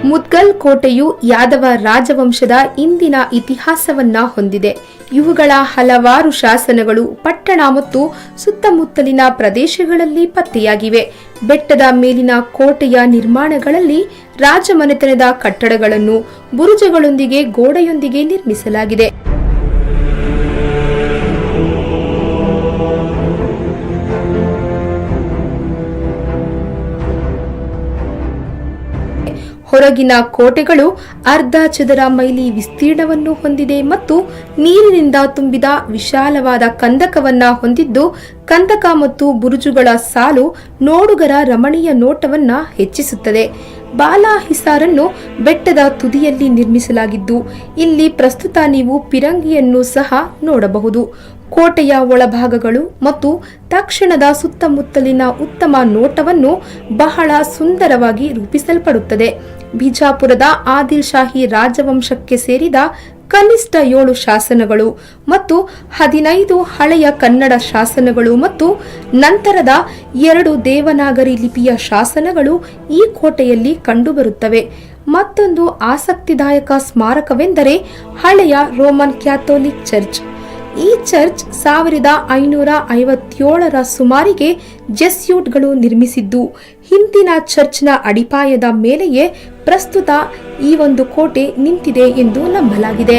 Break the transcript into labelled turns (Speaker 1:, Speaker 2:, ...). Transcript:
Speaker 1: ಮುದ್ಗಲ್ ಕೋಟೆಯು ಯಾದವ ರಾಜವಂಶದ ಇಂದಿನ ಇತಿಹಾಸವನ್ನ ಹೊಂದಿದೆ. ಇವುಗಳ ಹಲವಾರು ಶಾಸನಗಳು ಪಟ್ಟಣ ಮತ್ತು ಸುತ್ತಮುತ್ತಲಿನ ಪ್ರದೇಶಗಳಲ್ಲಿ ಪತ್ತೆಯಾಗಿವೆ. ಬೆಟ್ಟದ ಮೇಲಿನ ಕೋಟೆಯ ನಿರ್ಮಾಣಗಳಲ್ಲಿ ರಾಜಮನೆತನದ ಕಟ್ಟಡಗಳನ್ನು ಬುರುಜುಗಳೊಂದಿಗೆ ಗೋಡೆಯೊಂದಿಗೆ ನಿರ್ಮಿಸಲಾಗಿದೆ. ಹೊರಗಿನ ಕೋಟೆಗಳು ಅರ್ಧ ಚದರ ಮೈಲಿ ವಿಸ್ತೀರ್ಣವನ್ನು ಹೊಂದಿದೆ ಮತ್ತು ನೀರಿನಿಂದ ತುಂಬಿದ ವಿಶಾಲವಾದ ಕಂದಕವನ್ನ ಹೊಂದಿದ್ದು, ಕಂದಕ ಮತ್ತು ಬುರುಜುಗಳ ಸಾಲು ನೋಡುಗರ ರಮಣೀಯ ನೋಟವನ್ನ ಹೆಚ್ಚಿಸುತ್ತದೆ. ಬಾಲಾ ಹಿಸಾರನ್ನು ಬೆಟ್ಟದ ತುದಿಯಲ್ಲಿ ನಿರ್ಮಿಸಲಾಗಿದ್ದು, ಇಲ್ಲಿ ಪ್ರಸ್ತುತ ನೀವು ಪಿರಂಗಿಯನ್ನು ಸಹ ನೋಡಬಹುದು. ಕೋಟೆಯ ಒಳಭಾಗಗಳು ಮತ್ತು ತಕ್ಷಣದ ಸುತ್ತಮುತ್ತಲಿನ ಉತ್ತಮ ನೋಟವನ್ನು ಬಹಳ ಸುಂದರವಾಗಿ ರೂಪಿಸಲ್ಪಡುತ್ತದೆ. ಬಿಜಾಪುರದ ಆದಿಲ್ ಶಾಹಿ ರಾಜವಂಶಕ್ಕೆ ಸೇರಿದ ಕನಿಷ್ಠ 7 ಶಾಸನಗಳು ಮತ್ತು 15 ಹಳೆಯ ಕನ್ನಡ ಶಾಸನಗಳು ಮತ್ತು ನಂತರದ 2 ದೇವನಾಗರಿ ಲಿಪಿಯ ಶಾಸನಗಳು ಈ ಕೋಟೆಯಲ್ಲಿ ಕಂಡುಬರುತ್ತವೆ. ಮತ್ತೊಂದು ಆಸಕ್ತಿದಾಯಕ ಸ್ಮಾರಕವೆಂದರೆ ಹಳೆಯ ರೋಮನ್ ಕ್ಯಾಥೋಲಿಕ್ ಚರ್ಚ್. ಈ ಚರ್ಚ್ 1557ರ ಸುಮಾರಿಗೆ ಜೆಸ್ಯೂಟ್ಗಳು ನಿರ್ಮಿಸಿದ್ದು, ಹಿಂದಿನ ಚರ್ಚ್ನ ಅಡಿಪಾಯದ ಮೇಲೆಯೇ ಪ್ರಸ್ತುತ ಈ ಒಂದು ಕೋಟೆ ನಿಂತಿದೆ ಎಂದು ನಂಬಲಾಗಿದೆ.